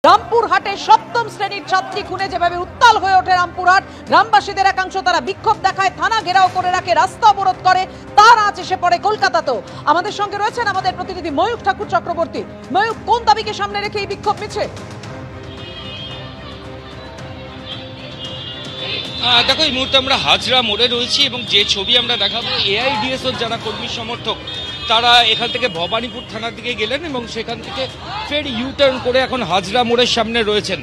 রামপুরহাটে সপ্তম শ্রেণীর ছাত্রী খুনে যেভাবে উত্তাল হয়ে ওঠে রামপুরহাট, গ্রামবাসীদের একাংশ তারা বিক্ষোভ দেখায়, থানা ঘেরাও করে রাখে, রাস্তা অবরোধ করে, তার আজ এসে পড়ে কলকাতাতেও। আমাদের সঙ্গে রয়েছেন আমাদের প্রতিনিধি ময়ূক ঠাকুর চক্রবর্তী। ময়ূক, কোন দাবিকে সামনে রেখে এই বিক্ষোভ মিছিল? দেখো, এই মুহূর্তে আমরা হাজরা মোড়ে রয়েছি এবং যে ছবি আমরা দেখাবো, এআইডিএসওর যারা কর্মী সমর্থক তারা এখান থেকে ভবানীপুর থানার দিকে গেলেন এবং সেখান থেকে ফের ইউটার্ন করে এখন হাজরা মোড়ের সামনে রয়েছেন।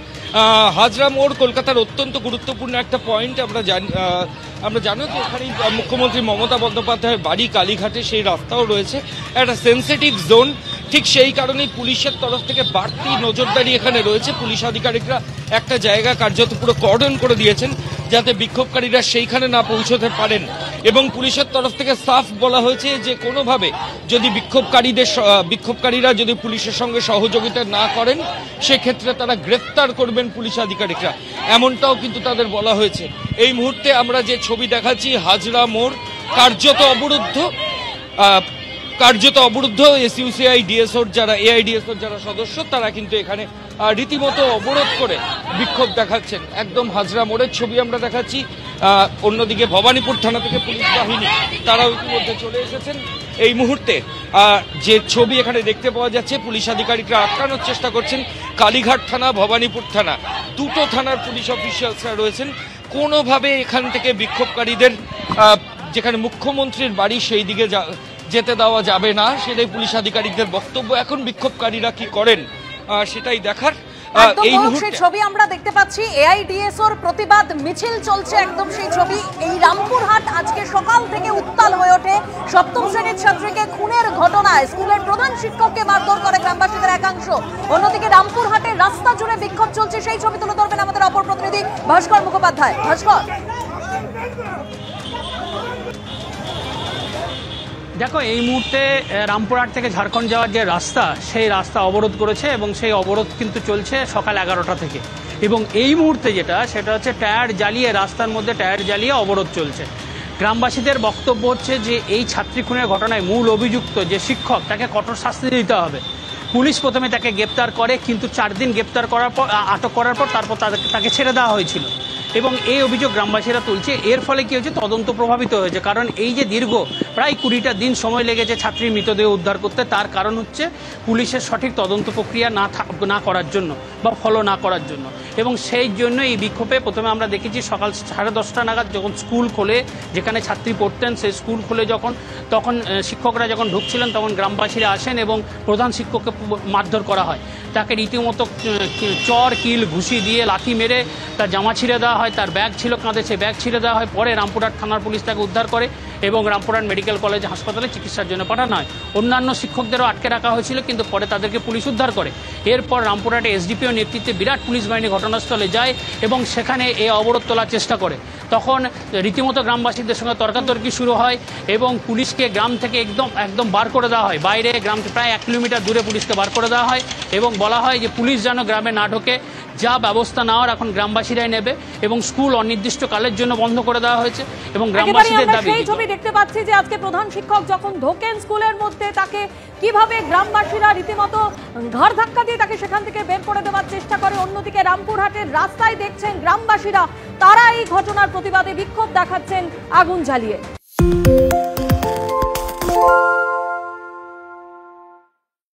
হাজরা মোড় কলকাতার অত্যন্ত গুরুত্বপূর্ণ একটা পয়েন্ট। আমরা জানো যে এখানেই মুখ্যমন্ত্রী মমতা বন্দ্যোপাধ্যায়ের বাড়ি, কালীঘাটে সেই রাস্তাও রয়েছে, একটা সেন্সিটিভ জোন। ঠিক সেই কারণেই পুলিশের তরফ থেকে বাড়তি নজরদারি এখানে রয়েছে। পুলিশ আধিকারিকরা একটা জায়গা কার্যত পুরো কর্ডন করে দিয়েছেন যাতে বিক্ষোভকারীরা সেইখানে না পৌঁছতে পারেন, এবং পুলিশের তরফ থেকে সাফ বলা হয়েছে যে কোনোভাবে যদি বিক্ষোভকারীরা যদি পুলিশের সঙ্গে সহযোগিতা না করেন সেক্ষেত্রে তারা গ্রেফতার করবেন পুলিশ আধিকারিকরা, এমনটাও কিন্তু তাদের বলা হয়েছে। এই মুহূর্তে আমরা যে ছবি দেখাচ্ছি, হাজরা মোড় কার্যত অবরুদ্ধ। এসইউসিআই ডিএসওর যারা এআইডিএসওর যারা সদস্য তারা কিন্তু এখানে রীতিমতো অবরোধ করে বিক্ষোভ দেখাচ্ছেন। একদম হাজরা মোড়ের ছবি আমরা দেখাচ্ছি। অন্যদিকে ভবানীপুর থানা থেকে পুলিশ বাহিনী তারাও ইতিমধ্যে চলে এসেছেন। এই মুহূর্তে যে ছবি এখানে দেখতে পাওয়া যাচ্ছে, পুলিশ আধিকারিকরা আটকানোর চেষ্টা করছেন। কালীঘাট থানা, ভবানীপুর থানা, দুটো থানার পুলিশ অফিসিয়ালসরা রয়েছেন। কোনোভাবে এখান থেকে বিক্ষোভকারীদের যেখানে মুখ্যমন্ত্রীর বাড়ি সেই দিকে যেতে দেওয়া যাবে না, সেটাই পুলিশ আধিকারিকদের বক্তব্য। এখন বিক্ষোভকারীরা কি করেন সেটাই দেখার। এই মুহূর্তে ছবি আমরা দেখতে পাচ্ছি, এআইডিএসওর প্রতিবাদ মিছিল চলছে, একদম সেই ছবি। এই রামপুরহাট আজকে সকাল থেকে উত্তাল হয়ে ওঠে সপ্তম শ্রেণীর ছাত্রীকে খুনের ঘটনায়। স্কুলের প্রধান শিক্ষককে মারধর করে গ্রামবাসীদের একাংশ। অন্যদিকে রামপুরহাটের রাস্তা জুড়ে বিক্ষোভ চলছে, সেই ছবি তুলে ধরবেন আমাদের অপর প্রতিনিধি ভাস্কর মুখোপাধ্যায়। ভাস্কর, দেখো, এই মুহূর্তে রামপুরহাট থেকে ঝাড়খণ্ড যাওয়ার যে রাস্তা, সেই রাস্তা অবরোধ করেছে এবং সেই অবরোধ কিন্তু চলছে সকাল 11টা থেকে। এবং এই মুহূর্তে সেটা হচ্ছে টায়ার জ্বালিয়ে, রাস্তার মধ্যে টায়ার জ্বালিয়ে অবরোধ চলছে। গ্রামবাসীদের বক্তব্য হচ্ছে যে এই ছাত্রী খুনের ঘটনায় মূল অভিযুক্ত যে শিক্ষক, তাকে কঠোর শাস্তি দিতে হবে। পুলিশ প্রথমে তাকে গ্রেপ্তার করে, কিন্তু 4 দিন আটক করার পর তারপর তাকে ছেড়ে দেওয়া হয়েছিল এবং এই অভিযোগ গ্রামবাসীরা তুলছে। এর ফলে কি হয়েছে, তদন্ত প্রভাবিত হয়েছে। কারণ এই যে দীর্ঘ প্রায় 20টা দিন সময় লেগেছে ছাত্রীর মৃতদেহ উদ্ধার করতে, তার কারণ হচ্ছে পুলিশের সঠিক তদন্ত প্রক্রিয়া না করার জন্য বা ফলো না করার জন্য। এবং সেই জন্য এই বিক্ষোভে প্রথমে আমরা দেখেছি সকাল 10:30 নাগাদ যখন স্কুল খোলে, যেখানে ছাত্রী পড়তেন, সেই স্কুল খুলে তখন শিক্ষকরা যখন ঢুকছিলেন তখন গ্রামবাসীরা আসেন এবং প্রধান শিক্ষককে মারধর করা হয়। তাকে রীতিমতো চর, কিল, ঘুষি দিয়ে লাথি মেরে তার জামা ছিঁড়ে দেওয়া হয়, তার ব্যাগ ছিল কাঁধে, সেই ব্যাগ ছিঁড়ে দেওয়া হয়। পরে রামপুরহাট থানার পুলিশ তাকে উদ্ধার করে এবং রামপুরহাট মেডিকেল কলেজ হাসপাতালে চিকিৎসার জন্য পাঠানো হয়। অন্যান্য শিক্ষকদেরও আটকে রাখা হয়েছিল, কিন্তু পরে তাদেরকে পুলিশ উদ্ধার করে। এরপর রামপুরহাটে এসডিপিও নেতৃত্বে বিরাট পুলিশ বাহিনী ঘটনাস্থলে যায় এবং সেখানে এই অবরোধ তোলার চেষ্টা করে। তখন রীতিমতো গ্রামবাসীদের সঙ্গে তর্কাতর্কি শুরু হয় এবং পুলিশকে গ্রাম থেকে একদম বার করে দেওয়া হয়। বাইরে গ্রাম থেকে প্রায় 1 কিলোমিটার দূরে পুলিশকে বার করে দেওয়া হয় এবং বলা হয় যে পুলিশ যেন গ্রামে না ঢোকে, যা ব্যবস্থা নেওয়ার এখন গ্রামবাসীরাই নেবে এবং স্কুল অনির্দিষ্টকালের জন্য বন্ধ করে দেওয়া হয়েছে। এবং গ্রামবাসীদের দাবি, সেই ছবি দেখতে পাচ্ছি যে আজকে প্রধান শিক্ষক যখন ঢোকেন স্কুলের মধ্যে, তাকে কিভাবে গ্রামবাসীরা রীতিমতো ঘাড় ধাক্কা দিয়ে তাকে সেখান থেকে বের করে দেওয়ার চেষ্টা করে। অন্যদিকে রামপুরহাটের রাস্তায় দেখছেন গ্রামবাসীরা, তারা এই ঘটনার প্রতিবাদে বিক্ষোভ দেখাচ্ছেন আগুন জ্বালিয়ে।